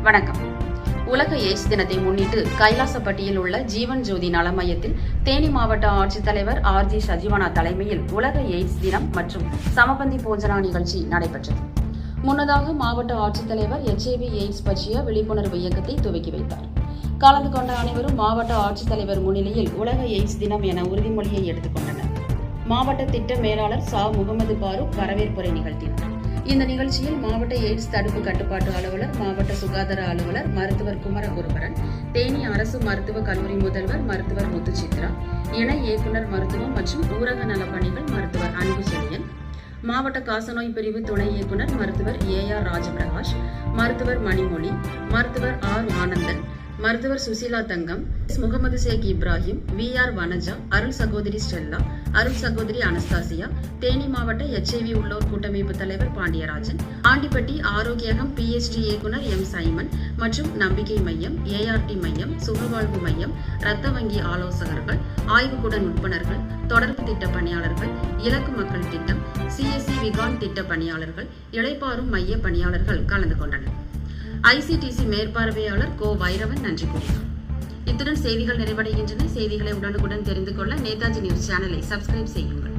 வணக்கம். உலக எய்ட்ஸ் தினத்தை முன்னிட்டு கைலாசப்பட்டியில் உள்ள ஜீவன் ஜோதி நல மையத்தில் தேனி மாவட்ட ஆட்சித்தலைவர் RG சஜீவனா தலைமையில் உலக எய்ட்ஸ் தினம் மற்றும் சமபந்தி போஜனா நிகழ்ச்சி நடைபெற்றது. முன்னதாக மாவட்ட ஆட்சித்தலைவர் HIV எய்ட்ஸ் பற்றிய விழிப்புணர்வு இயக்கத்தை துவக்கி வைத்தார். கலந்து கொண்ட அனைவரும் மாவட்ட ஆட்சித்தலைவர் முன்னிலையில் உலக எய்ட்ஸ் தினம் என உறுதிமொழியை எடுத்துக் கொண்டனர். மாவட்ட திட்ட மேலாளர் முகமது பாரூக் வரவேற்புரை நிகழ்த்தினார். இந்த நிகழ்ச்சியில் மாவட்ட எய்ட்ஸ் தடுப்பு கட்டுப்பாட்டு அலுவலர், மாவட்ட சுகாதார அலுவலர் மருத்துவர் குமரகுருபரன், தேனி அரசு மருத்துவக் கல்லூரி முதல்வர் மருத்துவர் முத்துச்சித்ரா, இணை இயக்குநர் மருத்துவம் மற்றும் ஊரக நலப்பணிகள் மருத்துவர் அன்புசெழியன், மாவட்ட காசநோய் பிரிவு துணை இயக்குநர் மருத்துவர் AR ராஜபிரகாஷ், மருத்துவர் மணிமொழி, மருத்துவர் R ஆனந்தன், மருத்துவர் சுசீலா தங்கம், முகமது ஷேக் இப்ராஹிம், VR வனஜா, அருள் சகோதரி ஸ்டெல்லா, அருள் சகோதரி அனஸ்தாசியா, தேனி மாவட்ட HIV உள்ளோர் கூட்டமைப்பு தலைவர் பாண்டியராஜன், ஆண்டிப்பட்டி ஆரோக்கியகம் PhD இயக்குநர் M சைமன் மற்றும் நம்பிக்கை மையம், ART மையம், சுகவாழ்வு மையம், இரத்த வங்கி ஆலோசகர்கள், ஆய்வுக்கூட நுட்பனர்கள், தொடர்பு திட்ட பணியாளர்கள், இலக்கு மக்கள் திட்டம், CSC விகான் திட்ட பணியாளர்கள், இளைப்பாறும் மைய பணியாளர்கள் கலந்து கொண்டனர். ICTC மேற்பார்வையாளர் வைரவன் நன்றி கூறினார். இத்துடன் செய்திகள் நிறைவடைகின்றன. செய்திகளை உடனுக்குடன் தெரிந்து கொள்ள நேதாஜி நியூஸ் சேனலை சப்ஸ்கிரைப் செய்யுங்கள்.